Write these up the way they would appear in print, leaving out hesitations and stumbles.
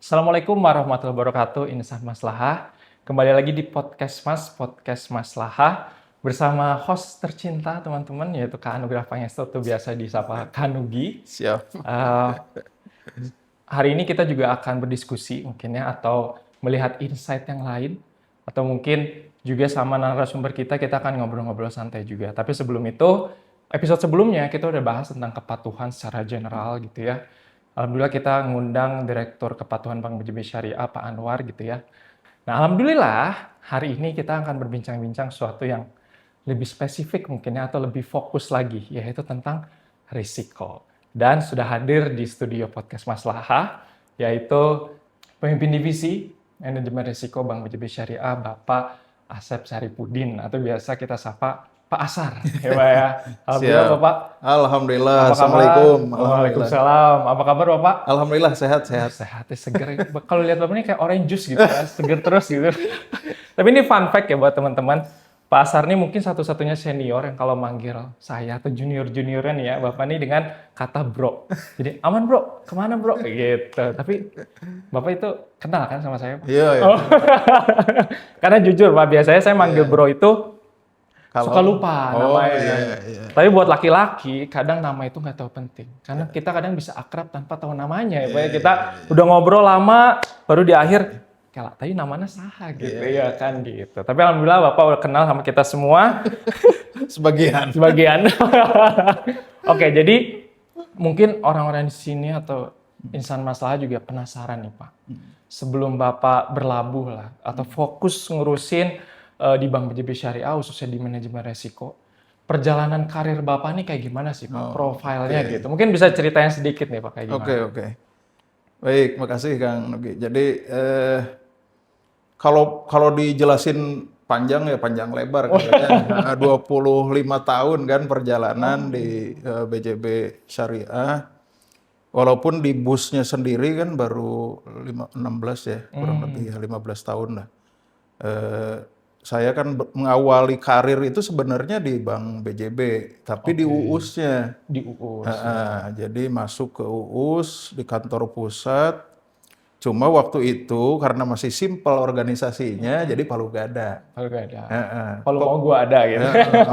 Assalamualaikum warahmatullahi wabarakatuh, Insan Maslahah. Kembali lagi di podcast Maslahah bersama host tercinta teman-teman, yaitu Kak Anugrah Pangestu, atau biasa disapa Kak Nugi. Siap. Eh, Hari ini kita juga akan berdiskusi mungkin ya, atau melihat insight yang lain, atau mungkin juga sama narasumber kita akan ngobrol-ngobrol santai juga. Tapi sebelum itu, episode sebelumnya kita udah bahas tentang kepatuhan secara general gitu ya. Alhamdulillah kita ngundang Direktur Kepatuhan Bank BJB Syariah, Pak Anwar gitu ya. Nah, alhamdulillah hari ini kita akan berbincang-bincang sesuatu yang lebih spesifik mungkin ya, atau lebih fokus lagi, yaitu tentang risiko. Dan sudah hadir di studio podcast Maslahah, yaitu pemimpin divisi Manajemen Risiko Bank BJB Syariah, Bapak Asep Saripudin, atau biasa kita sapa Pak Asar, ya Pak ya. Alhamdulillah Siap. Bapak. Alhamdulillah. Apa kabar? Assalamualaikum. Alhamdulillah. Waalaikumsalam. Apa kabar Bapak? Alhamdulillah sehat-sehat. Sehat, seger. Kalau lihat Bapak ini kayak orange juice gitu ya, seger terus gitu. Tapi ini fun fact ya buat teman-teman. Pak Asar ini mungkin satu-satunya senior yang kalau manggil saya atau junior-juniornya nih ya, Bapak ini dengan kata bro. Jadi, aman bro, kemana bro? Gitu. Tapi Bapak itu kenal kan sama saya? Iya, iya. Oh. Karena jujur Pak, biasanya saya manggil bro itu suka lupa namanya. Iya. Tapi buat laki-laki, kadang nama itu nggak tahu penting. Karena kita kadang bisa akrab tanpa tahu namanya. Ya, Pak. Kita udah ngobrol lama, baru di akhir, kayak tadi namanya saha gitu ya kan gitu. Tapi alhamdulillah Bapak udah kenal sama kita semua. Sebagian. Oke, jadi mungkin orang-orang di sini atau insan masalah juga penasaran nih Pak. Sebelum Bapak berlabuh lah, atau fokus ngurusin di Bank BJB Syariah, khususnya di manajemen resiko, perjalanan karir Bapak nih kayak gimana sih Pak? Profilnya gitu. Mungkin bisa ceritain sedikit nih Pak kayak gimana? Oke. Baik, makasih Kang Nugi. Jadi kalau dijelasin panjang ya panjang lebar kayaknya. 25 tahun kan perjalanan di BJB Syariah. Walaupun di busnya sendiri kan baru 16 ya, kurang lebih ya 15 tahun lah. Saya kan mengawali karir itu sebenarnya di Bank BJB, tapi di UUS-nya. Di UUS. Jadi masuk ke UUS di kantor pusat. Cuma waktu itu karena masih simpel organisasinya, jadi palu gada. Kalau gak ada. Kalau mau gua ada gitu.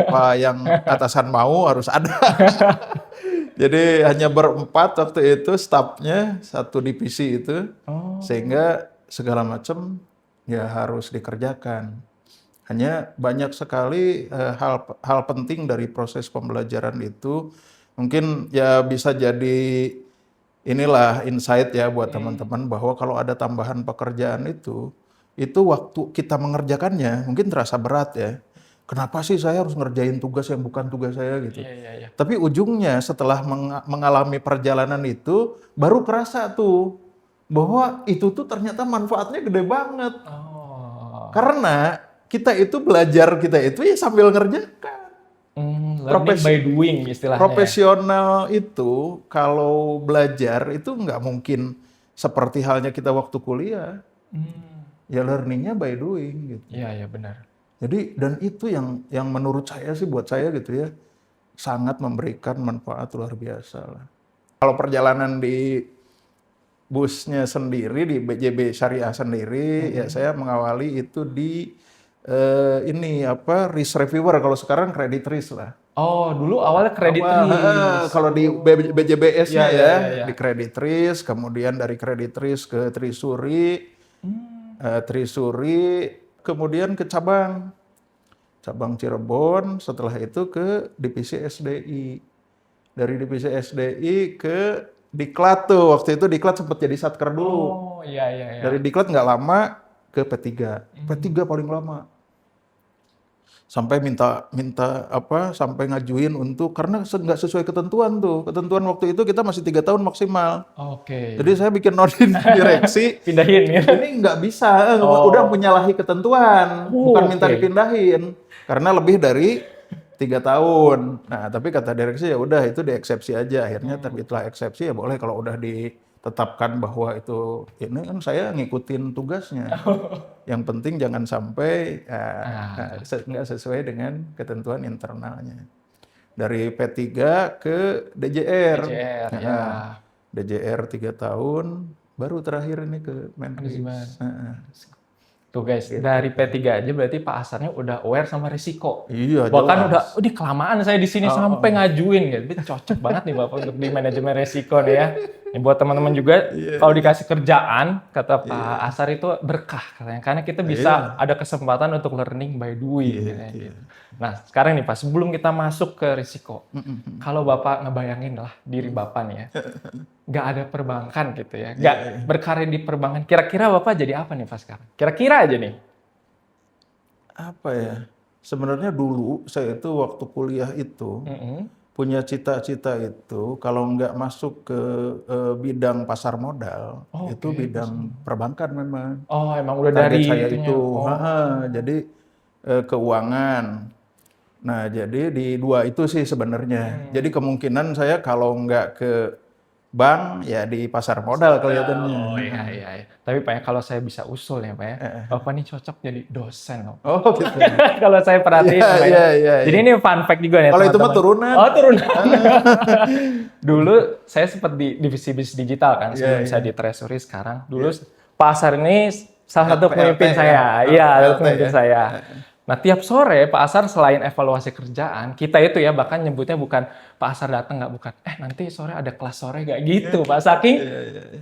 Apa yang atasan mau harus ada. Jadi hanya berempat waktu itu stafnya, satu divisi itu, sehingga segala macam ya harus dikerjakan. Hanya banyak sekali hal penting dari proses pembelajaran itu, mungkin ya bisa jadi inilah insight ya buat teman-teman bahwa kalau ada tambahan pekerjaan itu waktu kita mengerjakannya mungkin terasa berat ya. Kenapa sih saya harus ngerjain tugas yang bukan tugas saya gitu. Iya. Tapi ujungnya setelah mengalami perjalanan itu baru kerasa tuh bahwa itu tuh ternyata manfaatnya gede banget. Karena kita itu belajar ya sambil ngerjakan. Learning by doing istilahnya. Profesional itu kalau belajar itu nggak mungkin seperti halnya kita waktu kuliah. Ya learningnya by doing gitu. Iya benar. Jadi dan itu yang menurut saya sih buat saya gitu ya sangat memberikan manfaat luar biasa lah. Kalau perjalanan di busnya sendiri di BJB Syariah sendiri ya saya mengawali itu di risk reviewer, kalau sekarang credit risk lah. Oh, dulu awalnya credit risk. Kalau di BJBS-nya ya. di credit risk, kemudian dari credit risk ke Trisuri, kemudian ke cabang Cirebon, setelah itu ke divisi SDI. Dari divisi SDI ke Diklat tuh, waktu itu Diklat sempat jadi Satker dulu. Oh, iya. Dari Diklat nggak lama ke P3. P3 paling lama. Sampai sampai ngajuin untuk karena nggak sesuai ketentuan tuh. Ketentuan waktu itu kita masih 3 tahun maksimal. Oke. Jadi saya bikin notin direksi. Pindahin ya. Ini nggak bisa, udah menyalahi ketentuan, bukan minta dipindahin. Karena lebih dari 3 tahun. Nah, tapi kata direksi ya udah itu dieksepsi aja. Akhirnya terbitlah eksepsi ya boleh kalau udah ditetapkan bahwa itu ini kan saya ngikutin tugasnya. Yang penting jangan sampai nggak sesuai dengan ketentuan internalnya. Dari P3 ke DJR. DJR, ya. DJR 3 tahun, baru terakhir ini ke Menris. Tuh guys, dari P3 aja berarti Pak Asarnya udah aware sama risiko. Iya, Bahkan jelas. udah, di kelamaan saya di sini sampai ngajuin gitu. Ini cocok banget nih Bapak untuk di manajemen risiko nih ya. Ini buat teman-teman juga, kalau dikasih kerjaan, kata Pak Asar itu berkah katanya. Karena kita bisa ada kesempatan untuk learning by doing. Gitu. Nah sekarang nih Pak, sebelum kita masuk ke risiko, kalau Bapak ngebayangin lah diri Bapak nih ya, nggak ada perbankan gitu ya, nggak berkarir di perbankan, kira-kira Bapak jadi apa nih Pak sekarang? Kira-kira aja nih. Apa ya? Sebenarnya dulu saya itu waktu kuliah itu punya cita-cita itu kalau nggak masuk ke bidang pasar modal, itu bidang perbankan memang. Oh, emang udah Target dari saya itunya. itu, jadi keuangan. Nah, jadi di dua itu sih sebenarnya. Jadi kemungkinan saya kalau nggak ke bank, ya di pasar modal kelihatannya. Oh iya. Tapi Pak ya, kalau saya bisa usul ya Pak ya, Bapak nih cocok jadi dosen loh. Oh gitu. Kalau saya perhatiin Iya, Pak ya. iya. Jadi ini fun fact juga nih Kalau itu mah teman-teman. turunan. Oh turunan. Dulu saya sempat di divisi bisnis digital kan, sebelum saya di treasury sekarang. Dulu Pak Asar ini salah satu pemimpin saya. Iya, pemimpin saya. Nah, tiap sore Pak Asar selain evaluasi kerjaan, kita itu ya bahkan nyebutnya bukan Pak Asar datang nggak, bukan. Nanti sore ada kelas sore nggak gitu, Pak. Saking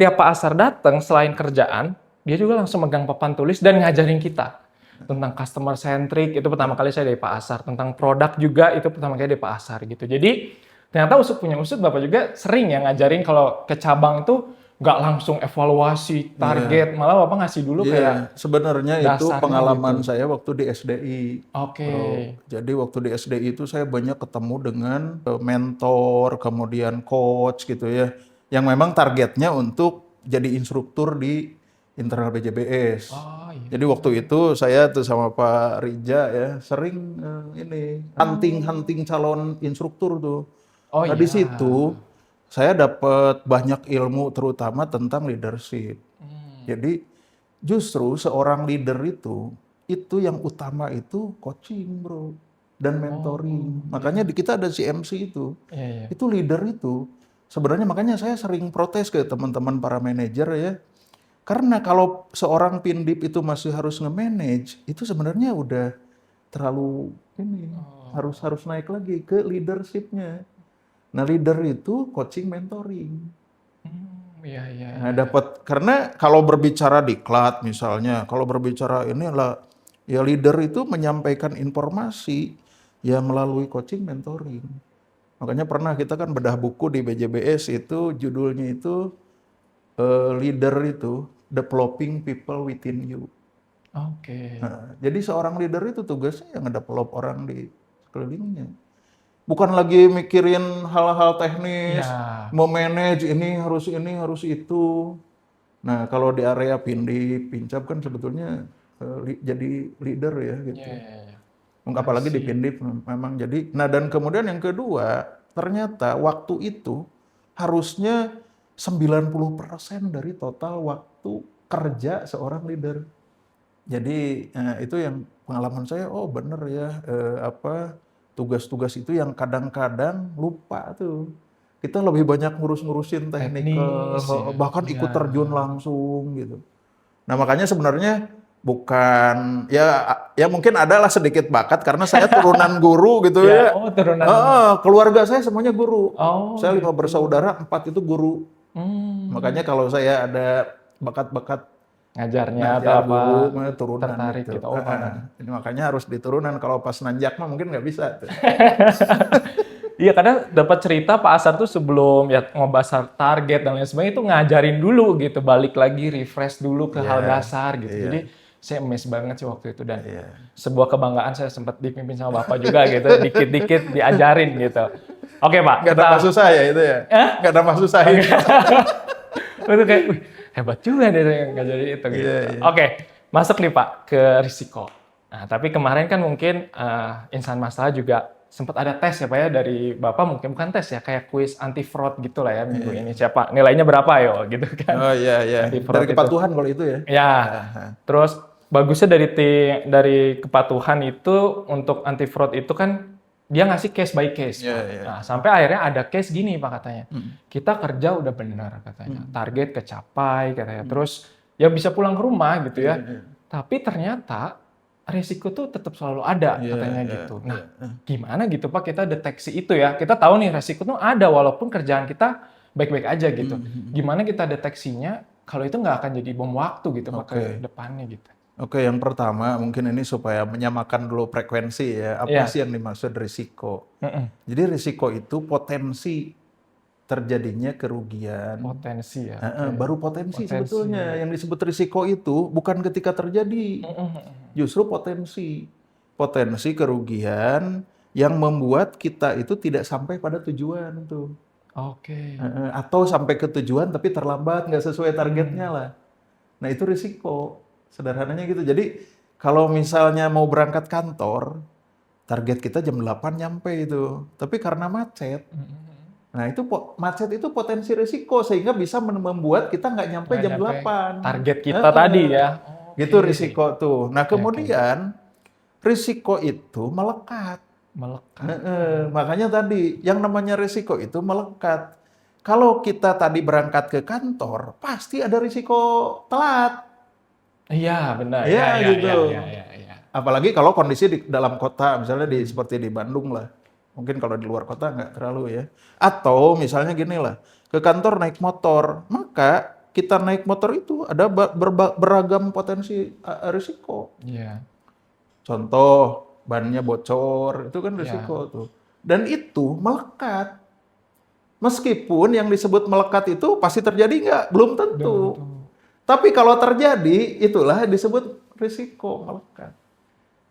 tiap Pak Asar datang selain kerjaan, dia juga langsung megang papan tulis dan ngajarin kita tentang customer centric. Itu pertama kali saya dari Pak Asar. Tentang produk juga itu pertama kali dari Pak Asar gitu. Jadi ternyata usut punya usut, Bapak juga sering ya ngajarin kalau ke cabang itu nggak langsung evaluasi target, malah Bapak ngasih dulu kayak sebenarnya itu dasarnya pengalaman saya waktu di SDI. Oke. Jadi waktu di SDI itu saya banyak ketemu dengan mentor, kemudian coach gitu ya, yang memang targetnya untuk jadi instruktur di internal BJBS. Oh, iya. Jadi waktu itu saya tuh sama Pak Rija ya sering ini hunting calon instruktur tuh. Oh, Nah iya. di situ saya dapat banyak ilmu terutama tentang leadership. Jadi justru seorang leader itu yang utama itu coaching bro dan mentoring. Makanya di kita ada CMC itu. Iya. Itu leader itu. Sebenarnya makanya saya sering protes ke teman-teman para manajer ya. Karena kalau seorang pindip itu masih harus nge-manage, itu sebenarnya udah terlalu ini harus naik lagi ke leadershipnya. Nah, leader itu coaching mentoring. Iya. Nah, dapat karena kalau berbicara diklat misalnya, kalau berbicara inilah ya leader itu menyampaikan informasi ya melalui coaching mentoring. Makanya pernah kita kan bedah buku di BJBS itu judulnya itu leader itu developing people within you. Oke. Nah, jadi seorang leader itu tugasnya yang ngedevelop orang di sekelilingnya. Bukan lagi mikirin hal-hal teknis, mau manage ini harus itu. Nah, kalau di area Pincap kan sebetulnya jadi leader ya gitu. Apalagi di Pindip memang jadi. Nah, dan kemudian yang kedua, ternyata waktu itu harusnya 90% dari total waktu kerja seorang leader. Jadi itu yang pengalaman saya, oh bener ya tugas-tugas itu yang kadang-kadang lupa tuh. Kita lebih banyak ngurus-ngurusin teknikal, bahkan ikut terjun langsung gitu. Nah makanya sebenarnya bukan ya mungkin adalah sedikit bakat karena saya turunan guru gitu ya. Oh turunan. Keluarga saya semuanya guru. Oh, saya 5 bersaudara, 4 itu guru. Makanya kalau saya ada bakat-bakat ngajarnya atau apa turunan tertarik gitu. Ini makanya harus diturunan. Kalau pas nanjak mah mungkin nggak bisa. Iya, karena dapat cerita Pak Asar tuh sebelum ya ngebahas target dan lain sebagainya itu ngajarin dulu gitu, balik lagi refresh dulu ke hal dasar gitu. Jadi saya amazed banget sih waktu itu dan sebuah kebanggaan saya sempat dipimpin sama Bapak juga gitu, dikit-dikit diajarin gitu. Oke Pak. Nggak ada susah ya itu ya? Nggak ada susah ya? Itu kayak hebat juga deh yang ngajarin itu gitu. Oke, masuk nih Pak ke risiko. Nah, tapi kemarin kan mungkin Insan Masalah juga sempat ada tes ya Pak ya dari Bapak, mungkin bukan tes ya, kayak kuis anti fraud gitu lah ya minggu ini. Siapa nilainya berapa yo gitu kan. Oh iya. Dari kepatuhan kalau itu ya. Ya. Terus bagusnya dari kepatuhan itu untuk anti fraud itu kan dia ngasih case by case, Iya, Pak. iya. Nah, sampai akhirnya ada case gini, Pak, katanya. Kita kerja udah benar, katanya. Target kecapai, katanya. Terus ya bisa pulang ke rumah gitu ya. Iya. Tapi ternyata risiko tuh tetap selalu ada, Iya, katanya iya, gitu. iya. Nah, gimana gitu, Pak, kita deteksi itu ya? Kita tahu nih risiko tuh ada walaupun kerjaan kita baik-baik aja gitu. Gimana kita deteksinya kalau itu nggak akan jadi bom waktu gitu, Pak, ke Oke. depannya gitu. Oke, yang pertama mungkin ini supaya menyamakan dulu frekuensi ya. Apa Iya. sih yang dimaksud risiko? Mm-mm. Jadi risiko itu potensi terjadinya kerugian. Potensi ya. Baru potensi Potensi. sebetulnya. Yang disebut risiko itu bukan ketika terjadi. Justru potensi. Potensi kerugian yang membuat kita itu tidak sampai pada tujuan tuh. Oke. Atau sampai ke tujuan tapi terlambat, nggak sesuai targetnya lah. Nah itu risiko. Sederhananya gitu. Jadi kalau misalnya mau berangkat kantor, target kita jam 8 nyampe itu. Tapi karena macet, nah itu macet itu potensi risiko sehingga bisa membuat kita nggak nyampe Nggak jam nyampe 8. target kita tadi ya. Gitu Oke. risiko tuh. Nah kemudian risiko itu melekat. Melekat. Makanya tadi yang namanya risiko itu melekat. Kalau kita tadi berangkat ke kantor, pasti ada risiko telat. Iya, benar. Iya, Ya, gitu. ya. Apalagi kalau kondisi di dalam kota, misalnya seperti di Bandung lah. Mungkin kalau di luar kota nggak terlalu ya. Atau misalnya gini lah, ke kantor naik motor. Maka kita naik motor itu ada beragam potensi risiko. Iya. Contoh, bannya bocor, itu kan Iya. risiko tuh. Dan itu melekat. Meskipun yang disebut melekat itu pasti terjadi nggak? Belum tentu. Tapi kalau terjadi, itulah disebut risiko melekat.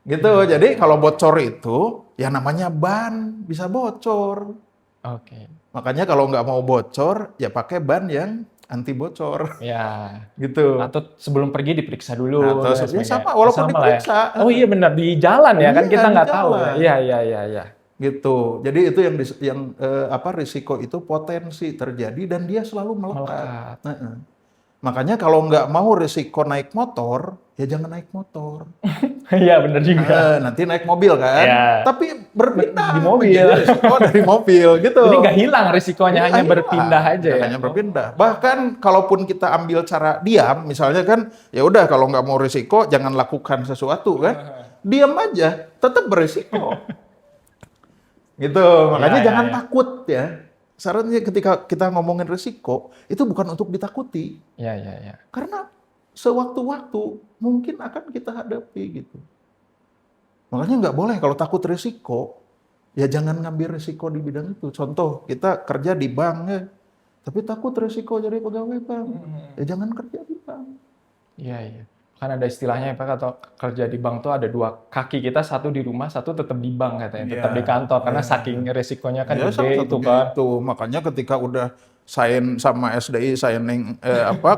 Gitu, jadi kalau bocor itu, ya namanya ban, bisa bocor. Oke. Makanya kalau nggak mau bocor, ya pakai ban yang anti bocor. Ya. Gitu. Atau sebelum pergi diperiksa dulu. Atau dan ya sebagainya. sama, walaupun Sama lah ya. diperiksa. Oh iya benar, di jalan ya kan Iya, kita di nggak tahu ya. jalan. Iya. Gitu. Jadi itu yang risiko itu potensi terjadi dan dia selalu melekat. Makanya kalau nggak mau risiko naik motor, ya jangan naik motor. Iya benar juga. Nanti naik mobil kan, Iya. tapi berpindah Di mobil. menjadi risiko dari mobil gitu. Jadi nggak hilang risikonya, hanya Iya, berpindah aja ya. hanya berpindah. Bahkan kalaupun kita ambil cara diam, misalnya kan, ya udah kalau nggak mau risiko, jangan lakukan sesuatu kan. Diam aja, tetap berisiko. Gitu, makanya jangan takut ya. Sarannya ketika kita ngomongin risiko, itu bukan untuk ditakuti. Iya. Karena sewaktu-waktu mungkin akan kita hadapi gitu. Makanya nggak boleh kalau takut risiko, ya jangan ngambil risiko di bidang itu. Contoh, kita kerja di bank ya, tapi takut risiko jadi pegawai bank, ya jangan kerja di bank. Iya. Kan ada istilahnya ya Pak, atau kerja di bank tuh ada dua kaki kita, satu di rumah, satu tetap di bank katanya, tetap di kantor karena saking resikonya kan gede itu kan. Itu makanya ketika udah sign sama SDI signing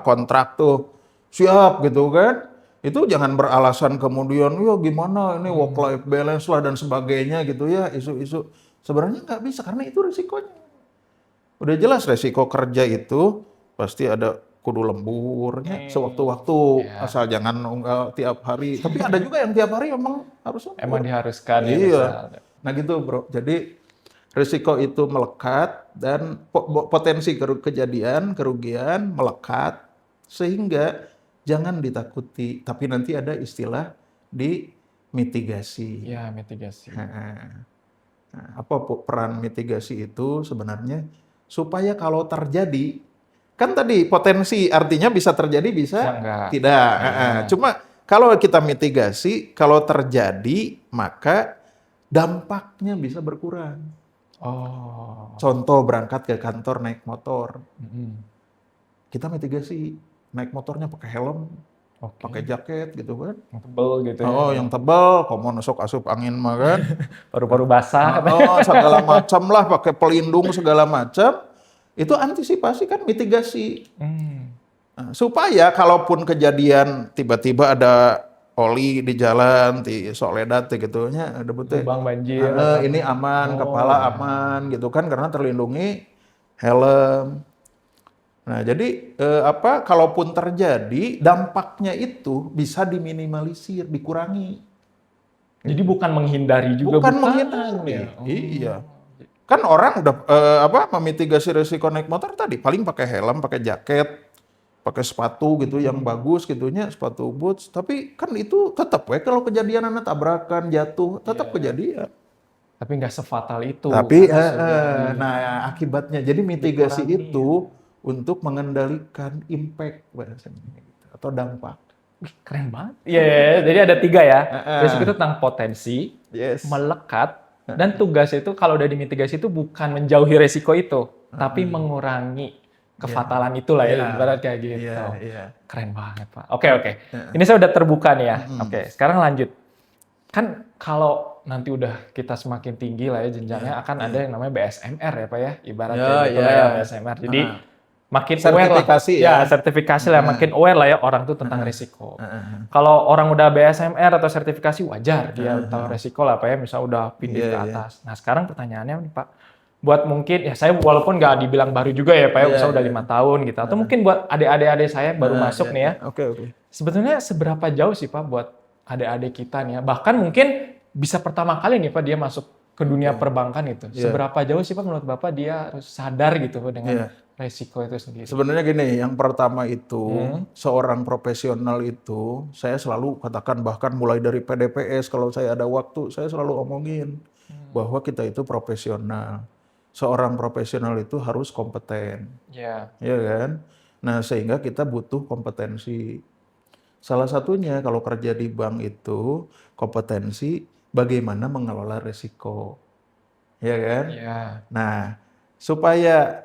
kontrak tuh siap gitu kan. Itu jangan beralasan kemudian ya gimana ini work life balance lah dan sebagainya gitu ya, isu-isu. Sebenarnya nggak bisa karena itu risikonya. Udah jelas resiko kerja itu pasti ada kudu lemburnya sewaktu-waktu, asal jangan tiap hari. Tapi ada juga yang tiap hari emang harus lembur. Emang diharuskan ya. Iya. Nah gitu bro, jadi risiko itu melekat dan potensi kejadian, kerugian melekat sehingga jangan ditakuti. Tapi nanti ada istilah dimitigasi. Ya, mitigasi. Nah, apa peran mitigasi itu sebenarnya? Supaya kalau terjadi, kan tadi potensi artinya bisa terjadi, bisa tidak. Cuma kalau kita mitigasi, kalau terjadi maka dampaknya bisa berkurang. Contoh berangkat ke kantor naik motor, kita mitigasi naik motornya pakai helm, pakai jaket gitu kan. Yang tebel gitu ya. Yang tebel, komo nusuk asup angin mah kan. Paru-paru basah. Segala macam lah, pakai pelindung segala macam. Itu antisipasi kan mitigasi. Nah, supaya kalaupun kejadian tiba-tiba ada oli di jalan, di Soledad gitu nya, ada betul. Lubang banjir. Ini aman, kepala aman gitu kan karena terlindungi helm. Nah, jadi kalaupun terjadi dampaknya itu bisa diminimalisir, dikurangi. Jadi bukan menghindari juga, Bukan bukan menghindari. ya? Iya. Kan orang udah memitigasi risiko naik motor tadi paling pakai helm, pakai jaket, pakai sepatu gitu yang bagus gitunya, sepatu boots. Tapi kan itu tetap kalau kejadian anak tabrakan, jatuh, tetap kejadian. Tapi nggak sefatal itu, Tapi karena sudah nah akibatnya jadi mitigasi dikurangi. itu untuk mengendalikan impact bahasanya gitu, atau dampak. Wih, keren banget. Iya, jadi ada 3 ya. Risiko itu tentang potensi, Yes. melekat, dan tugas itu kalau udah dimitigasi itu bukan menjauhi risiko itu, tapi mengurangi kefatalan itulah ya, Iya. ibarat kayak gitu. Iya, iya. Keren banget, Pak. Oke. Ini saya udah terbuka nih ya. Oke, sekarang lanjut. Kan kalau nanti udah kita semakin tinggi lah ya jenjangnya, akan ada yang namanya BSMR ya Pak ya, ibaratnya Ya, gitu lah ya. ya BSMR. Jadi makin aware lah. Sertifikasi ya. Sertifikasi lah, makin aware lah ya orang tuh tentang risiko. Kalau orang udah BSMR atau sertifikasi wajar dia tahu risiko lah Pak ya, misal udah pindah ke atas. Nah sekarang pertanyaannya nih Pak, buat mungkin ya saya walaupun nggak dibilang baru juga ya Pak ya, misal udah 5 tahun gitu, atau mungkin buat adik-adik saya baru masuk nih ya. Oke. Sebetulnya seberapa jauh sih Pak buat adik-adik kita nih ya? Bahkan mungkin bisa pertama kali nih Pak dia masuk ke dunia perbankan itu. Seberapa jauh sih Pak menurut Bapak dia harus sadar gitu Pak dengan resiko itu sendiri? Sebenarnya gini, yang pertama itu seorang profesional itu saya selalu katakan, bahkan mulai dari PDPS kalau saya ada waktu saya selalu omongin bahwa kita itu profesional. Seorang profesional itu harus kompeten. Ya. Ya kan? Nah, sehingga kita butuh kompetensi. Salah satunya kalau kerja di bank itu kompetensi bagaimana mengelola risiko. Ya kan? Ya. Nah, supaya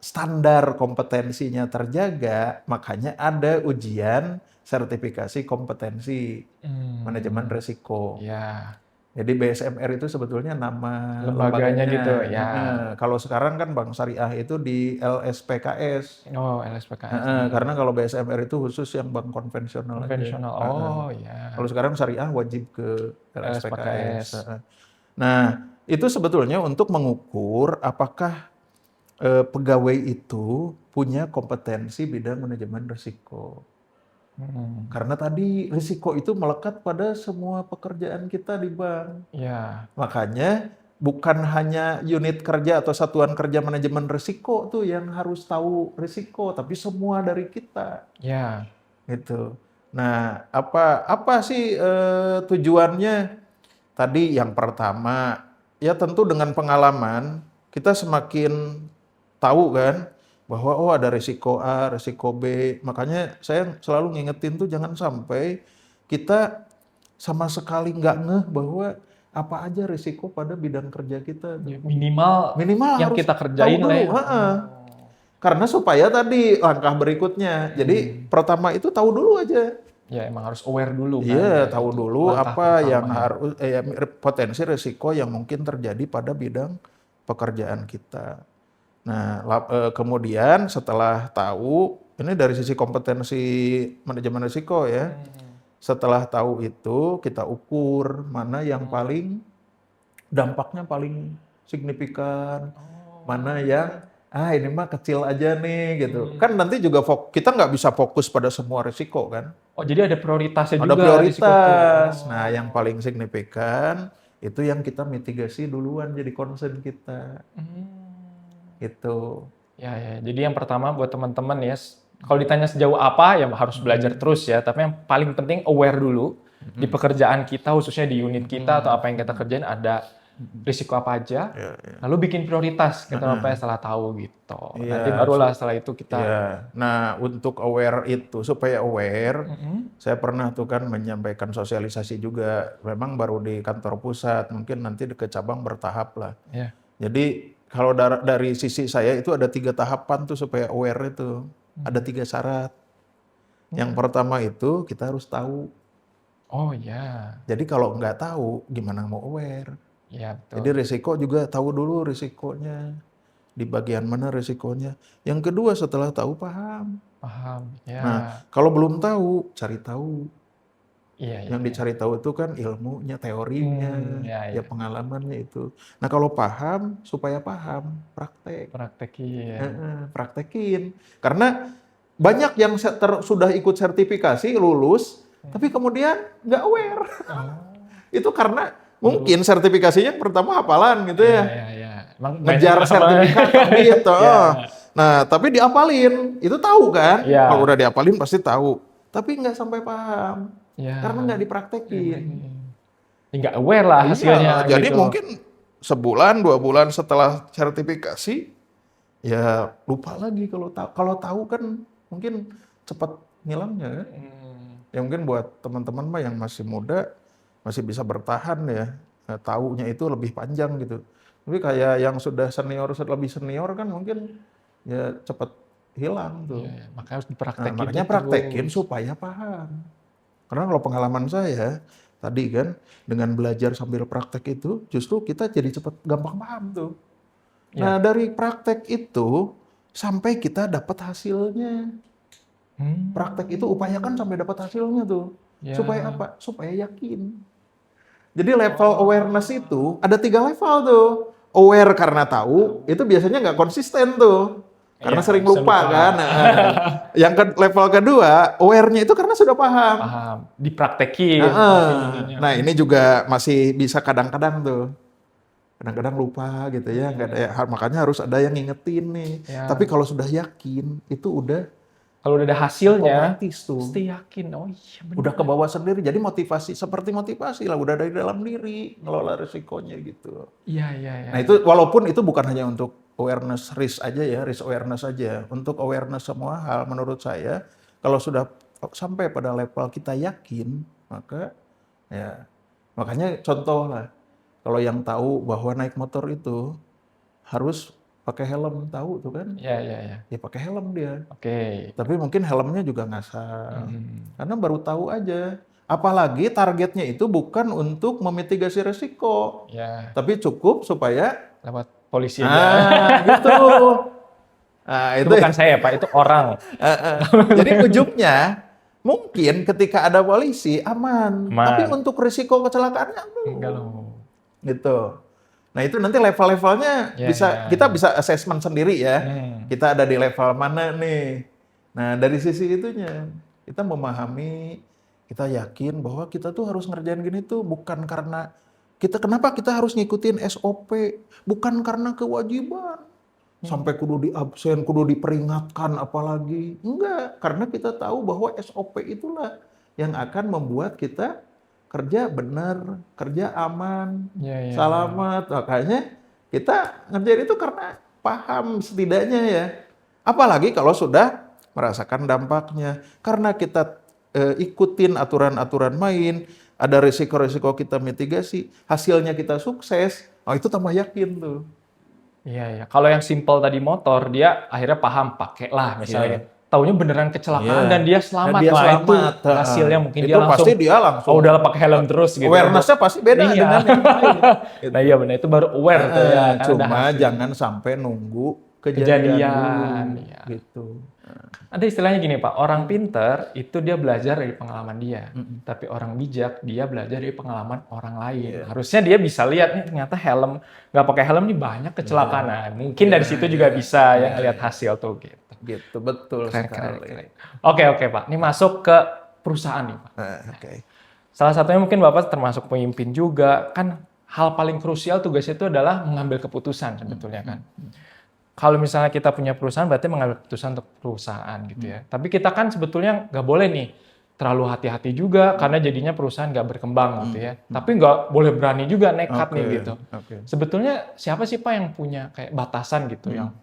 standar kompetensinya terjaga, makanya ada ujian sertifikasi kompetensi manajemen risiko. Ya. Jadi BSMR itu sebetulnya nama Lembaganya gitu ya. Kalau sekarang kan Bank Syariah itu di LSPKS. Oh, LSPKS. Karena kalau BSMR itu khusus yang bank konvensional aja. Konvensional. Oh, ya. Kalau sekarang Syariah wajib ke LSPKS. LSPKS. Nah, itu sebetulnya untuk mengukur apakah pegawai itu punya kompetensi bidang manajemen risiko. Karena tadi risiko itu melekat pada semua pekerjaan kita di bank. Ya. Makanya bukan hanya unit kerja atau satuan kerja manajemen risiko tuh yang harus tahu risiko, tapi semua dari kita. Ya. Gitu. Nah, apa sih tujuannya? Tadi yang pertama, ya tentu dengan pengalaman kita semakin tahu kan bahwa ada risiko A, risiko B. Makanya saya selalu ngingetin tuh jangan sampai kita sama sekali nggak ngeh bahwa apa aja risiko pada bidang kerja kita. Minimal yang harus kita kerjain tahu lah dulu. ya. Karena supaya tadi langkah berikutnya. Jadi pertama itu tahu dulu aja. Ya emang harus aware dulu kan. Iya, Ya, tahu itu dulu langkah apa yang pertama, harus potensi risiko yang mungkin terjadi pada bidang pekerjaan kita. Nah, kemudian setelah tahu, ini dari sisi kompetensi manajemen risiko ya. Setelah tahu itu, kita ukur mana yang paling dampaknya paling signifikan, mana yang ini mah kecil aja nih gitu. Kan nanti juga kita nggak bisa fokus pada semua risiko kan. Oh, jadi ada prioritasnya Ada juga risiko prioritas. itu. Nah, yang paling signifikan itu yang kita mitigasi duluan jadi concern kita. Gitu. Ya. Jadi yang pertama buat teman-teman ya, kalau ditanya sejauh apa ya harus belajar terus ya. Tapi yang paling penting aware dulu di pekerjaan kita, khususnya di unit kita atau apa yang kita kerjain ada risiko apa aja. Lalu bikin prioritas kita apa setelah tahu gitu. Nanti barulah setelah itu kita. Nah, untuk aware itu supaya aware, saya pernah tuh kan menyampaikan sosialisasi juga. Memang baru di kantor pusat, mungkin nanti ke cabang bertahap lah. Ya. Jadi kalau dari sisi saya itu ada 3 tahapan tuh supaya aware itu. Ada 3 syarat. Yang pertama itu kita harus tahu. Oh ya. Jadi kalau nggak tahu, gimana mau aware? Ya betul. Jadi risiko juga tahu dulu risikonya. Di bagian mana risikonya. Yang kedua setelah tahu paham. Paham. Ya. Nah, kalau belum tahu, cari tahu. Iya. Yang dicari tahu itu kan ilmunya, teorinya, ya pengalamannya itu. Nah kalau paham, supaya paham, praktek. Praktekin. Karena banyak yang sudah ikut sertifikasi, lulus, Tapi kemudian nggak aware. Oh. Itu karena mungkin sertifikasinya pertama hafalan gitu ya. Ya. Emang Ngejar banyak sertifikat kan gitu. Ya. Nah, tapi diapalin. Itu tahu kan? Ya. Kalau udah diapalin pasti tahu. Tapi nggak sampai paham. Ya. Karena nggak dipraktekin. Nggak aware lah hasilnya. Iya, jadi gitu. mungkin sebulan, 2 bulan setelah sertifikasi, ya lupa lagi kalau tahu. Kalau tahu kan mungkin cepat ngilangnya kan. Ya mungkin buat teman-teman mah yang masih muda, masih bisa bertahan ya. Nah, taunya itu lebih panjang gitu. Tapi kayak yang sudah lebih senior kan mungkin ya cepat hilang tuh. Ya, makanya harus Nah, dipraktekin. makanya itu. praktekin supaya paham. Karena kalau pengalaman saya tadi kan dengan belajar sambil praktek itu justru kita jadi cepat gampang paham tuh. Nah, dari praktek itu sampai kita dapat hasilnya. Praktek itu upayakan sampai dapat hasilnya tuh. Ya. Supaya apa? Supaya yakin. Jadi level awareness itu ada 3 level tuh. Aware karena tahu, itu biasanya nggak konsisten tuh. Karena Iya, sering bisa lupa lupa. kan. Nah, yang level kedua, aware-nya itu karena sudah paham. Paham. Dipraktekin. Nah, ini juga masih bisa kadang-kadang tuh. Kadang-kadang lupa gitu ya. Nggak ada, makanya harus ada yang ngingetin nih. Ya. Tapi kalau sudah yakin, itu udah Kalau udah ada hasilnya, otomatis tuh. pasti yakin. Oh iya benar. Udah ke bawah sendiri. Jadi motivasi, seperti motivasi lah. Udah dari dalam diri, ngelola risikonya gitu. Iya. Nah itu, walaupun itu bukan hanya untuk awareness risk aja ya, risk awareness aja. Untuk awareness semua hal, menurut saya, kalau sudah sampai pada level kita yakin, maka ya, makanya contoh lah. Kalau yang tahu bahwa naik motor itu harus pakai helm, tahu tuh kan? Iya. Ya pakai helm dia. Oke. Tapi mungkin helmnya juga ngasal. Karena baru tahu aja. Apalagi targetnya itu bukan untuk memitigasi resiko. Ya. Tapi cukup supaya Lewat polisi aja. gitu. Nah, Itu bukan saya Pak, itu orang. Jadi ujungnya mungkin ketika ada polisi aman. Tapi untuk risiko kecelakaannya enggak loh. gitu. Nah itu nanti level-levelnya kita bisa assessment sendiri ya. Kita ada di level mana nih. Nah dari sisi itunya kita memahami, kita yakin bahwa kita tuh harus ngerjain gini tuh bukan karena kenapa kita harus ngikutin SOP, bukan karena kewajiban. Sampai kudu di absen, kudu diperingatkan apalagi. Enggak, karena kita tahu bahwa SOP itulah yang akan membuat kita kerja benar, kerja aman, selamat. Makanya kita ngerjain itu karena paham setidaknya ya. Apalagi kalau sudah merasakan dampaknya. Karena kita ikutin aturan-aturan main, ada risiko-risiko kita mitigasi, hasilnya kita sukses, itu tambah yakin tuh. Iya. Kalau yang simple tadi motor, dia akhirnya paham, pakailah misalnya. Taunya beneran kecelakaan dan dia selamat. Itu hasilnya mungkin itu pasti dia langsung. Oh udah pakai helm terus gitu. Awareness-nya pasti beda dengan yang lain. Nah iya benar, itu baru aware tuh ya. Cuma jangan sampai nunggu kejadian dulu, gitu. Ada istilahnya gini Pak, orang pinter itu dia belajar dari pengalaman dia. Tapi orang bijak, dia belajar dari pengalaman orang lain. Harusnya dia bisa lihat nih ternyata helm, nggak pakai helm nih banyak kecelakaan. Nah, mungkin dari situ juga bisa ya lihat hasil tuh gitu. Gitu, betul sekali. Keren. Oke Pak, ini masuk ke perusahaan nih Pak. Salah satunya mungkin Bapak termasuk pemimpin juga, kan hal paling krusial tugasnya itu adalah mengambil keputusan sebetulnya kan. Kalau misalnya kita punya perusahaan berarti mengambil keputusan untuk perusahaan gitu ya. Tapi kita kan sebetulnya nggak boleh nih terlalu hati-hati juga karena jadinya perusahaan nggak berkembang gitu ya. Tapi nggak boleh berani juga nekat nih gitu. Sebetulnya siapa sih Pak yang punya kayak batasan gitu yang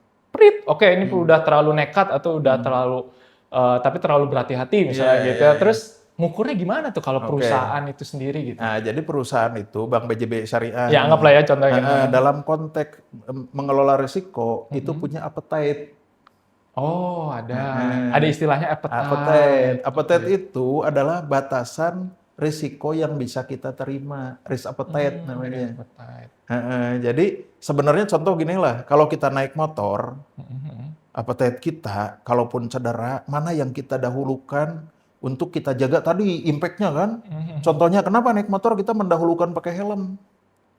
oke ini udah terlalu nekat atau udah terlalu tapi terlalu berhati-hati misalnya gitu ya. Terus ngukurnya gimana tuh kalau perusahaan itu sendiri gitu? Nah, jadi perusahaan itu Bank BJB Syariah. Ya anggaplah ya contohnya. Dalam konteks mengelola risiko itu punya appetite. Oh, ada istilahnya appetite. Appetite itu adalah batasan risiko yang bisa kita terima, risk appetite namanya. Jadi sebenarnya contoh gini lah, kalau kita naik motor, appetite kita, kalaupun cedera, mana yang kita dahulukan untuk kita jaga tadi impact-nya kan? Contohnya kenapa naik motor kita mendahulukan pakai helm?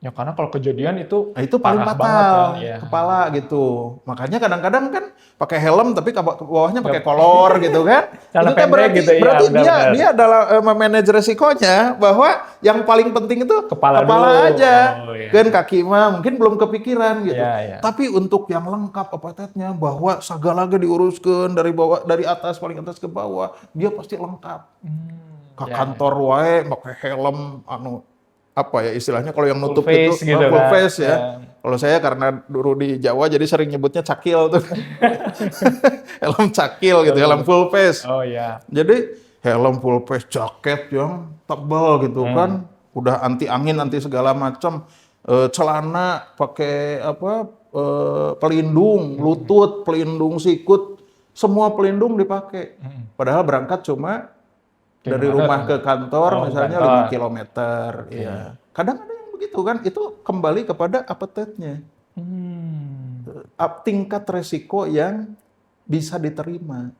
Ya karena kalau kejadian itu Nah, itu paling parah fatal, banget kan, ya. kepala gitu. Makanya kadang-kadang kan pakai helm tapi ke bawahnya pakai Nggak- kolor gitu kan. Celana Itu kan pendek berarti gitu, iya, berarti dia benar-benar. dia adalah memanage resikonya bahwa yang paling penting itu Kepala kepala dulu. aja. Oh, iya. Kan kaki mah mungkin belum kepikiran gitu. Iya, iya. Tapi untuk yang lengkap appetite-nya bahwa segala diuruskan dari bawah dari atas paling atas ke bawah, dia pasti lengkap. Ke Ya, kantor wae pakai helm apa ya istilahnya kalau yang full nutup itu face gitu full kan. face ya. Ya. Kalau saya karena dulu di Jawa jadi sering nyebutnya cakil tuh. Helm cakil gitu, helm full face. Oh ya. Jadi helm full face, jaket yang tebal gitu kan, udah anti angin, anti segala macam. Celana pakai apa? Pelindung lutut, pelindung sikut, semua pelindung dipakai. Padahal berangkat cuma dari Gimana rumah tuh? ke kantor Oh, misalnya kantor. 5 kilometer. Iya. Kadang ada yang begitu kan, itu kembali kepada appetite-nya. Hmm. Tingkat resiko yang bisa diterima.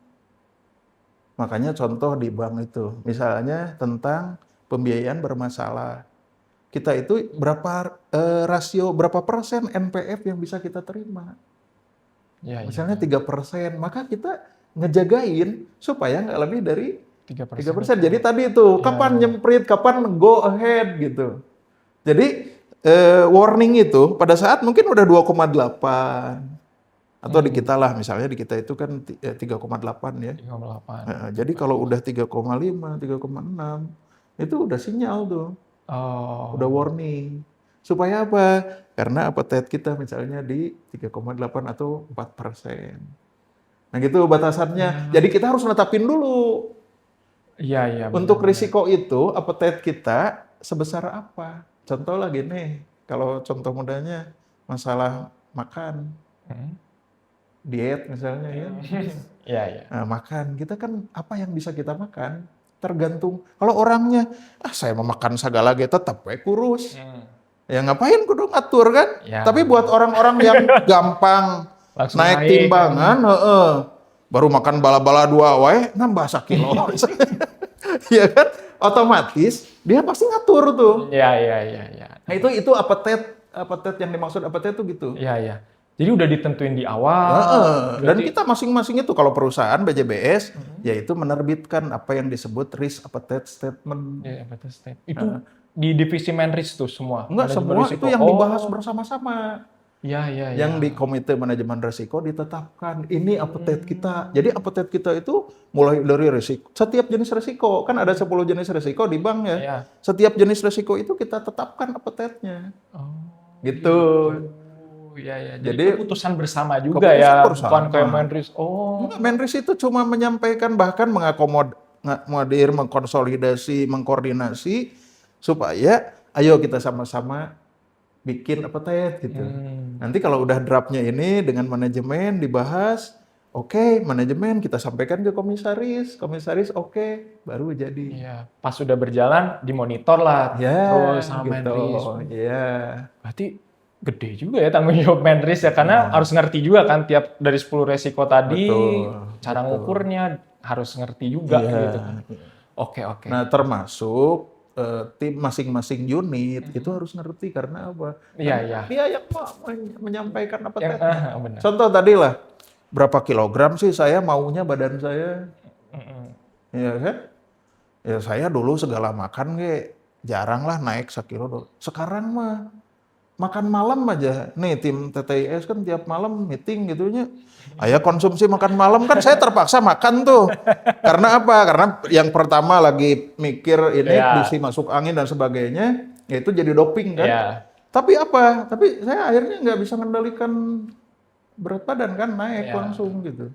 Makanya contoh di bank itu, misalnya tentang pembiayaan bermasalah. Kita itu berapa rasio, berapa persen NPF yang bisa kita terima. Ya, Misalnya 3%, maka kita ngejagain supaya nggak lebih dari 3%. Jadi tadi itu, kapan nyemprit, kapan go ahead gitu. Jadi warning itu pada saat mungkin udah 2,8 atau di kita lah, misalnya di kita itu kan 3,8 ya. 3,8. Jadi kalau udah 3,5, 3,6 itu udah sinyal tuh, Oh. udah warning. Supaya apa? Karena appetite kita misalnya di 3,8 atau 4%. Nah gitu batasannya. Jadi kita harus netapin dulu. Iya, iya. Untuk benar-benar. risiko itu, appetite kita sebesar apa? Contoh lagi nih, kalau contoh mudahnya masalah makan, diet misalnya ya. Iya, iya. Nah, makan, kita kan apa yang bisa kita makan? Tergantung. Kalau orangnya, saya mau makan segala gitu, tetap kurus. Ya ngapain kudu ngatur kan? Ya. Tapi buat orang-orang yang gampang Langsung naik naik. timbangan, baru makan bala-bala 2 wae, nambah 1 kilo. Ya kan? Otomatis dia pasti ngatur tuh. Iya, iya, iya, iya. Nah itu appetite yang dimaksud appetite itu gitu. Iya, iya. Jadi udah ditentuin di awal. Dan berarti- kita masing-masing itu kalau perusahaan BJBS yaitu menerbitkan apa yang disebut risk appetite statement. Iya, betul, Step. Itu di divisi Menris tuh semua. Enggak Manajemen semua risiko. itu yang Oh. dibahas bersama-sama. Iya, iya, iya. Yang di komite manajemen risiko ditetapkan ini appetite kita. Jadi appetite kita itu mulai dari risiko. Setiap jenis risiko kan ada 10 jenis risiko di bank ya. Iya. Setiap jenis risiko itu kita tetapkan appetite-nya. Oh. Gitu. Iya, iya. Jadi, Jadi keputusan bersama juga keputusan ya. bersama. Bukan kayak Menris. Oh. Enggak, Menris itu cuma menyampaikan bahkan mengakomodir, mengkonsolidasi, mengkoordinasi supaya ayo kita sama-sama bikin appetite gitu. Nanti kalau udah draftnya ini dengan manajemen dibahas, oke, manajemen kita sampaikan ke komisaris oke, baru jadi. Iya. Pas sudah berjalan dimonitor lah. Ya, Terus sama gitu. Menris. Iya. Berarti gede juga ya tanggung jawab Menris ya. Karena harus ngerti juga kan tiap dari 10 resiko tadi. Betul, Cara betul. ngukurnya harus ngerti juga Iya. gitu. Oke, oke. Nah, termasuk tim masing-masing unit itu harus ngerti karena apa? Iya, Karena iya. Dia yang menyampaikan apa Yang, benar. Contoh tadi lah, berapa kilogram sih saya maunya badan saya? Iya kan? Ya saya dulu segala makan jarang lah naik 1 kilo. Sekarang mah makan malam aja. Nih tim TTIS kan tiap malam meeting gitunya. Ayah konsumsi makan malam kan saya terpaksa makan tuh. Karena apa? Karena yang pertama lagi mikir ini Iya. bisi masuk angin dan sebagainya, ya itu jadi doping kan. Iya. Tapi apa? Tapi saya akhirnya nggak bisa mengendalikan berat badan kan naik Iya. langsung gitu.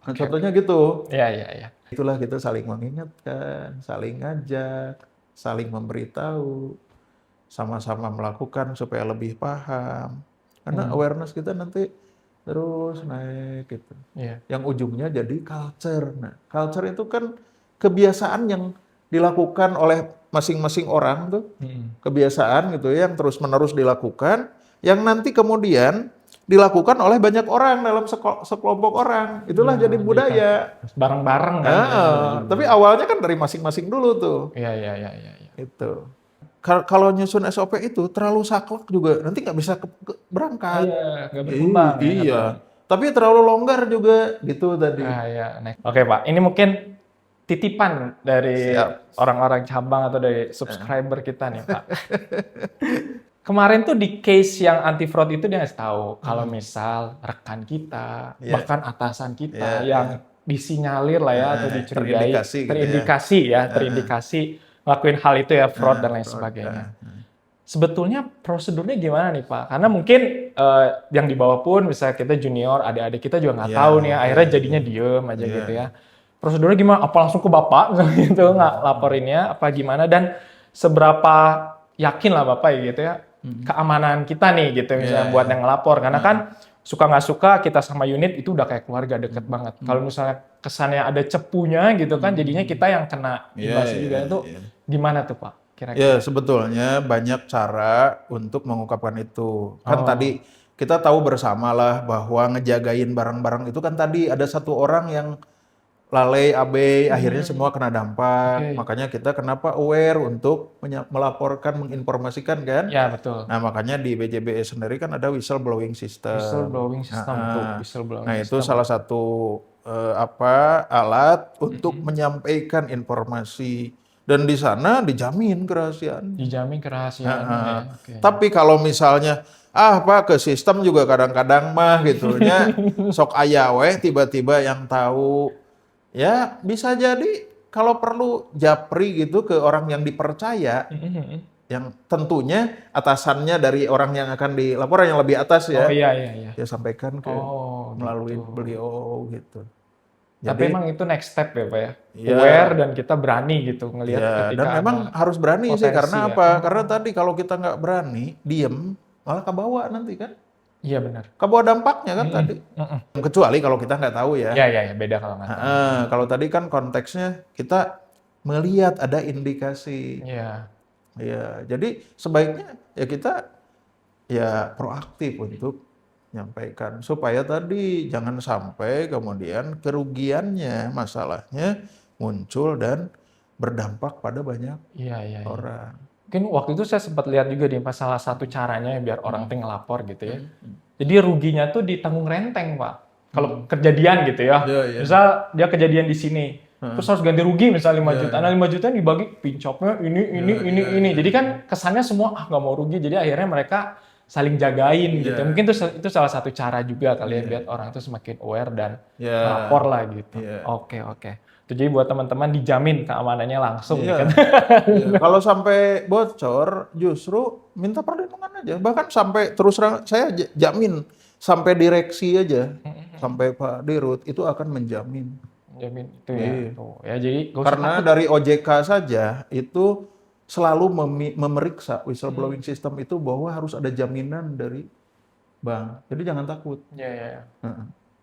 Nah, contohnya gitu. Iya, iya, iya. Itulah kita saling mengingatkan, saling ngajak, saling memberitahu, sama-sama melakukan supaya lebih paham. Karena awareness kita nanti terus naik gitu. Iya. Yang ujungnya jadi culture. Nah, culture itu kan kebiasaan yang dilakukan oleh masing-masing orang tuh. Kebiasaan gitu ya, yang terus-menerus dilakukan, yang nanti kemudian dilakukan oleh banyak orang dalam sekelompok orang. Itulah jadi budaya. Bareng-bareng kan. Tapi awalnya kan dari masing-masing dulu tuh. Iya, iya, iya, iya. Iya. Itu. kalau nyusun SOP itu terlalu saklek juga nanti nggak bisa berangkat. Iya, nggak berkembang ya. Iya. Tapi terlalu longgar juga gitu tadi. Ya, next. Oke Pak, ini mungkin titipan dari Siap. orang-orang cabang atau dari subscriber kita nih Pak. Kemarin tuh di case yang anti fraud itu dia ngasih tahu kalau misal rekan kita, bahkan atasan kita yang disinyalir lah ya atau dicurigai, terindikasi ngelakuin hal itu ya, fraud dan lain sebagainya. Sebetulnya prosedurnya gimana nih Pak? Karena mungkin yang di bawah pun, misalnya kita junior, adik-adik kita juga nggak tahu nih, akhirnya jadinya diem aja gitu ya. Prosedurnya gimana? Apa langsung ke Bapak misalnya gitu, nggak laporinnya, apa gimana? Dan seberapa yakin lah Bapak ya gitu ya, keamanan kita nih gitu misalnya buat yang ngelapor. Karena kan suka nggak suka kita sama unit itu udah kayak keluarga deket banget. Kalau misalnya kesannya ada cepunya gitu kan, jadinya kita yang kena imbasnya juga. Itu gimana tuh Pak? Kira-kira. Ya, sebetulnya banyak cara untuk mengungkapkan itu. Kan tadi kita tahu bersama lah bahwa ngejagain barang-barang itu kan tadi ada satu orang yang lalai, abai, akhirnya semua kena dampak. Makanya kita kenapa aware untuk melaporkan, menginformasikan kan? Ya, betul. Nah, makanya di BJBE sendiri kan ada whistleblowing system. Whistleblowing system tuh, whistleblowing Nah, itu system. salah satu alat untuk menyampaikan informasi. Dan di sana dijamin kerahasiaan. Dijamin kerahasiaan. Tapi kalau misalnya Pak ke sistem juga kadang-kadang mah gitunya sok aya weh tiba-tiba yang tahu, ya bisa jadi kalau perlu japri gitu ke orang yang dipercaya, yang tentunya atasannya dari orang yang akan dilaporan yang lebih atas ya. Oh iya. Ya sampaikan ke melalui beliau gitu. Tapi emang itu next step ya Pak ya? Aware dan kita berani gitu ngelihat ketika dan memang harus berani sih, karena ya. apa? Karena tadi kalau kita nggak berani, diem, malah kebawa nanti kan? Iya benar. Kebawa dampaknya kan tadi. Kecuali kalau kita nggak tahu ya. Iya, beda kalau nggak tahu. Kalau tadi kan konteksnya kita melihat ada indikasi. Iya. Ya, jadi sebaiknya ya kita ya proaktif untuk nyampaikan supaya tadi jangan sampai kemudian kerugiannya, masalahnya muncul dan berdampak pada banyak orang. Mungkin waktu itu saya sempat lihat juga di salah satu caranya biar orang tuh ngelapor gitu ya. Jadi ruginya tuh ditanggung renteng Pak. Kalau kejadian gitu ya. Misal dia kejadian di sini, terus harus ganti rugi misal 5 juta. Nah 5 juta dibagi pincopnya ini. Jadi kan kesannya semua nggak mau rugi. Jadi akhirnya mereka saling jagain gitu. Mungkin itu salah satu cara juga kali ya biar orang itu semakin aware dan lapor lah gitu. Oke. Jadi buat teman-teman dijamin keamanannya langsung. Kan? Kalau sampai bocor justru minta perlindungan aja. Bahkan sampai terus terang saya jamin sampai direksi aja, sampai Pak Dirut itu akan menjamin. Jamin itu ya. Ya jadi karena dari OJK saja itu selalu memeriksa whistleblowing system itu bahwa harus ada jaminan dari bank. Jadi jangan takut. Iya.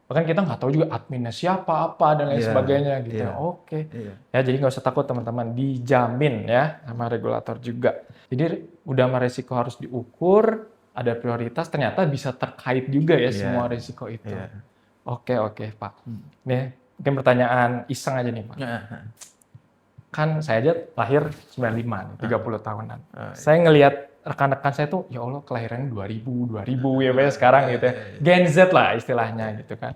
Bahkan kita nggak tahu juga adminnya siapa, apa, dan lain sebagainya gitu. Oke. Ya jadi nggak usah takut teman-teman, dijamin ya sama regulator juga. Jadi udah sama resiko harus diukur, ada prioritas, ternyata bisa terkait juga ya semua resiko itu. Oke Pak. Nih mungkin pertanyaan iseng aja nih Pak. Kan saya aja lahir 95 nih, 30 tahunan. Saya ngelihat rekan-rekan saya tuh, ya Allah kelahiran 2000 ya Pak sekarang gitu ya. Gen Z lah istilahnya gitu kan.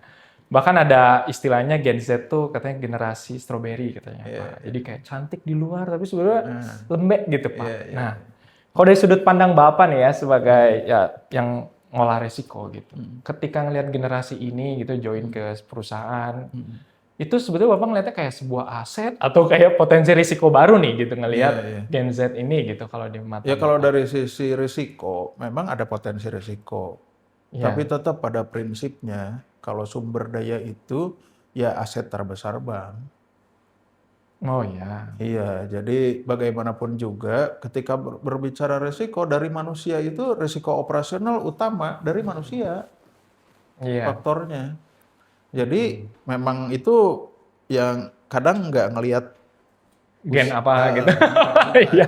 Bahkan ada istilahnya Gen Z tuh katanya generasi strawberry katanya Pak. Jadi kayak cantik di luar tapi sebenarnya lembek gitu Pak. Nah, kalau dari sudut pandang Bapak nih ya sebagai ya yang ngolah resiko gitu. Ketika ngelihat generasi ini gitu join ke perusahaan, itu sebetulnya Bapak ngeliatnya kayak sebuah aset atau kayak potensi risiko baru nih gitu ngelihat Gen Z ini gitu kalau di mata. Ya kalau dari sisi risiko memang ada potensi risiko. Tapi tetap pada prinsipnya kalau sumber daya itu ya aset terbesar bank. Oh ya. Iya, jadi bagaimanapun juga ketika berbicara risiko dari manusia itu risiko operasional utama dari manusia. Faktornya. Jadi memang itu yang kadang nggak ngelihat gen apa gitu. Iya.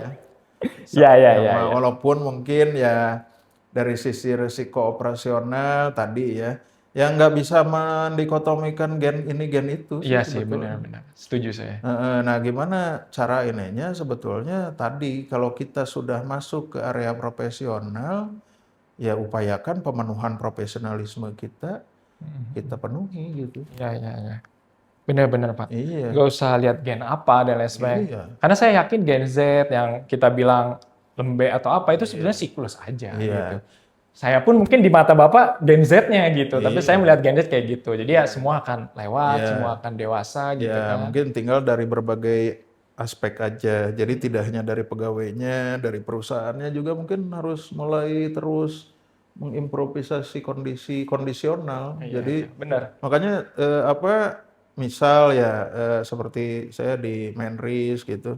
Walaupun mungkin ya dari sisi risiko operasional tadi ya Ya nggak bisa mendikotomikan gen ini gen itu sih Iya sih, sebetulnya. benar-benar. Setuju saya. Nah, gimana cara ininya sebetulnya tadi kalau kita sudah masuk ke area profesional, ya upayakan pemenuhan profesionalisme kita, kita penuhi gitu. Iya, iya, iya. Benar-benar, Pak. Iya, Nggak usah lihat gen apa dan lain sebagainya. iya, Karena saya yakin Gen Z yang kita bilang lembek atau apa itu sebenarnya siklus aja gitu. iya, Saya pun mungkin di mata Bapak Gen Z-nya gitu, tapi saya iya, melihat Gen Z kayak gitu. Jadi ya semua akan lewat, semua iya. akan dewasa gitu Ya kan. mungkin tinggal dari berbagai aspek aja. Jadi tidak hanya dari pegawainya, dari perusahaannya juga mungkin harus mulai terus mengimprovisasi kondisi kondisional. Iya, iya, Jadi benar. makanya misal ya seperti saya di Menris gitu.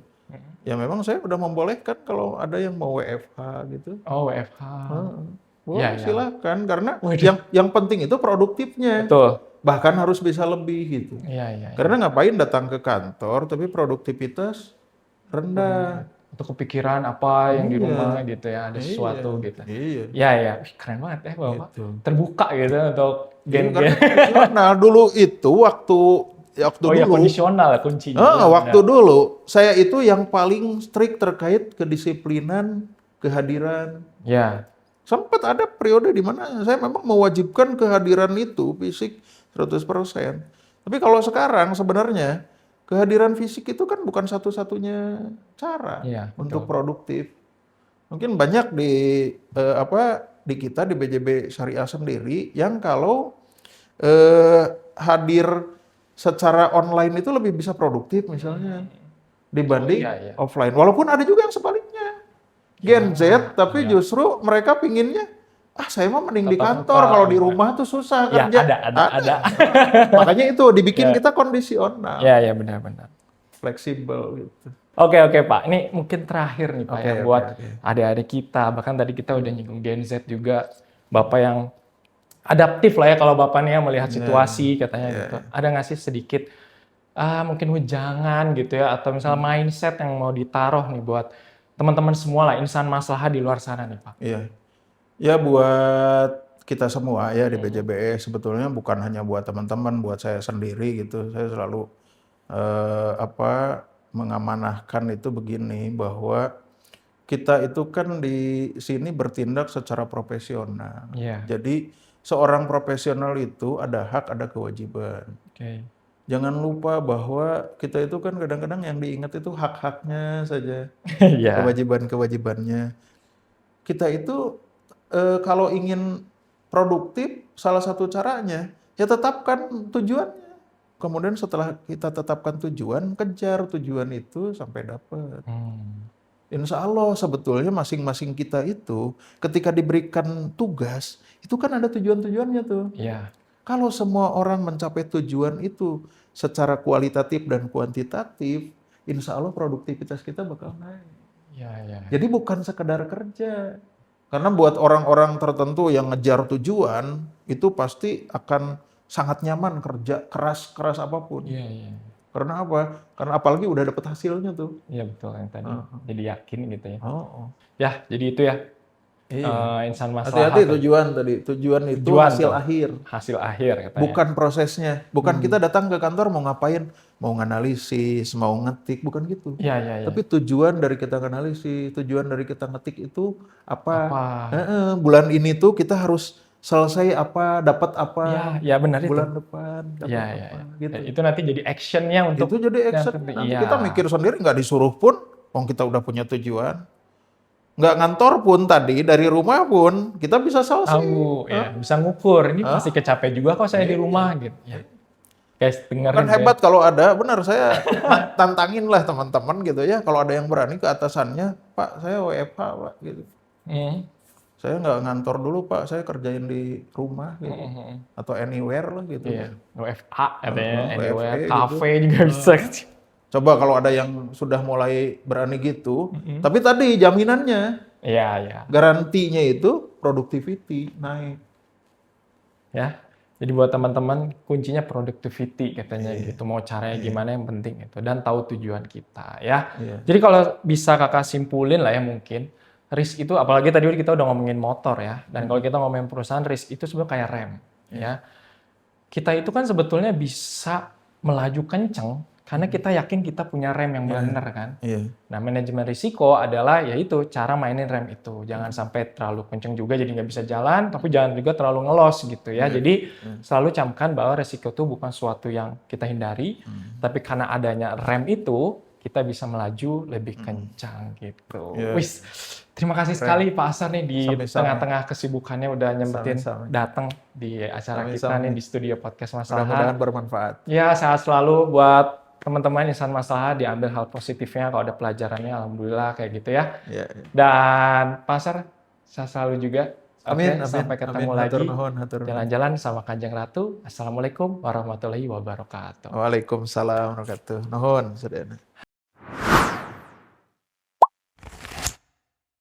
Ya memang saya udah membolehkan kalau ada yang mau WFH gitu. Oh, WFH. Heeh. Iya, Boleh iya. silakan karena Waduh. yang penting itu produktifnya. Betul. Bahkan harus bisa lebih gitu. Iya, iya, iya. Karena ngapain datang ke kantor tapi produktivitas rendah. Atau kepikiran apa yang di Iya, rumah gitu ya, ada iya, sesuatu gitu. iya, Iya, iya. Wih, keren banget ya Bapak. gitu. Terbuka gitu untuk Iya, karena gen-gen. kondisional dulu itu waktu Oh ya, dulu, kondisional ya kuncinya. Iya, waktu benar. dulu saya itu yang paling strict terkait kedisiplinan, kehadiran. Ya, Sempat ada periode di mana saya memang mewajibkan kehadiran itu fisik 100%. Tapi kalau sekarang sebenarnya kehadiran fisik itu kan bukan satu-satunya cara iya, untuk betul. produktif. Mungkin banyak di kita di BJB Syariah sendiri yang kalau hadir secara online itu lebih bisa produktif misalnya dibanding Iya, iya. offline. Walaupun ada juga yang sebaliknya. Gen Z, tapi iya. justru mereka pinginnya, saya mah mending di Tatap kantor, muka, kalau di iya. rumah tuh susah Ya, kerja. ada. Makanya itu dibikin Ya, kita kondisional, ya, ya, benar-benar. fleksibel gitu. Oke, Pak. Ini mungkin terakhir nih Pak Oke, ya oke, buat oke. adik-adik kita. Bahkan tadi kita udah nyinggung Gen Z juga. Bapak yang adaptif lah ya kalau Bapak nih ya melihat situasi katanya Iya, gitu. Ada nggak sih sedikit mungkin wejangan gitu ya atau misalnya mindset yang mau ditaruh nih buat teman-teman semua lah insan maslahah di luar sana nih Pak. iya. Ya buat kita semua ya di BJBE sebetulnya bukan hanya buat teman-teman, buat saya sendiri gitu. Saya selalu mengamanahkan itu begini bahwa kita itu kan di sini bertindak secara profesional. Iya. Jadi seorang profesional itu ada hak, ada kewajiban. Oke. Jangan lupa bahwa kita itu kan kadang-kadang yang diingat itu hak-haknya saja, Iya. kewajiban-kewajibannya. Kita itu kalau ingin produktif, salah satu caranya ya tetapkan tujuannya. Kemudian setelah kita tetapkan tujuan, kejar tujuan itu sampai dapat. Insya Allah sebetulnya masing-masing kita itu ketika diberikan tugas, itu kan ada tujuan-tujuannya tuh. Iya. Kalau semua orang mencapai tujuan itu secara kualitatif dan kuantitatif, insya Allah produktivitas kita bakal naik. Iya, iya. Jadi bukan sekedar kerja. Karena buat orang-orang tertentu yang ngejar tujuan, itu pasti akan sangat nyaman kerja keras apapun. Iya, iya. Karena apa? Karena apalagi udah dapet hasilnya tuh. Iya betul yang tadi. Jadi yakin gitu ya. Oh, Ya, jadi itu ya. iya. Insan maslahah. Hati-hati tujuan tadi. Tujuan itu Tujuan hasil tuh. akhir. Hasil akhir katanya. Bukan prosesnya. Bukan kita datang ke kantor mau ngapain, mau nganalisis, mau ngetik, bukan gitu. Iya, iya, iya. Tapi tujuan dari kita nganalisis, tujuan dari kita ngetik itu apa? Apa? Bulan ini tuh kita harus selesai apa, dapat apa? Iya, ya benar itu. Bulan depan dapat Iya, apa? iya, iya. Gitu. Ya, itu nanti jadi actionnya untuk Itu jadi yang action. penting. Nanti Iya. kita mikir sendiri nggak disuruh pun, kita udah punya tujuan. Nggak ngantor pun tadi, dari rumah pun kita bisa selesai. Tahu, ya, bisa ngukur. Ini masih kecapek juga kok saya di rumah gitu. Ya. Guys, dengerin Kan hebat kalau ada, benar saya tantangin lah teman-teman gitu ya. Kalau ada yang berani ke atasannya, Pak saya WFH Pak gitu. Saya nggak ngantor dulu Pak, saya kerjain di rumah gitu. Atau anywhere lah gitu. Iya, WFA katanya, anywhere, WFA cafe juga bisa. Coba kalau ada yang sudah mulai berani gitu, tapi tadi jaminannya, Iya, iya. garantinya itu productivity naik. Ya. Jadi buat teman-teman kuncinya productivity katanya gitu. Mau caranya gimana yang penting itu dan tahu tujuan kita ya. Iya. Jadi kalau bisa Kakak simpulin lah ya mungkin risk itu apalagi tadi kita udah ngomongin motor ya. Dan kalau kita ngomongin perusahaan risk itu sebenarnya kayak rem ya. kita itu kan sebetulnya bisa melaju kenceng karena kita yakin kita punya rem yang benar kan. Iya. Nah, manajemen risiko adalah yaitu cara mainin rem itu. Jangan sampai terlalu kenceng juga jadi nggak bisa jalan, tapi jangan juga terlalu ngelos gitu ya. Jadi selalu camkan bahwa risiko itu bukan suatu yang kita hindari, tapi karena adanya rem itu, kita bisa melaju lebih kencang gitu. Iya. Wis, terima kasih sekali Pak Asar nih di Sama-sama. tengah-tengah kesibukannya udah nyempetin Sama-sama. datang di acara kita Sama-sama. nih di studio podcast Maslahat. Mudah-mudahan bermanfaat. Ya, sehat selalu buat teman-teman Insan Maslahat, diambil hal positifnya kalau ada pelajarannya, alhamdulillah kayak gitu ya. Ya. Dan Pak Asar, sehat selalu juga. Amin, Oke, amin. sampai ketemu Amin. lagi. Hatur nuhun, hatur nuhun. Jalan-jalan sama Kanjeng Ratu. Assalamualaikum warahmatullahi wabarakatuh. Waalaikumsalam warahmatullahi wabarakatuh. Nuhun, sadayana.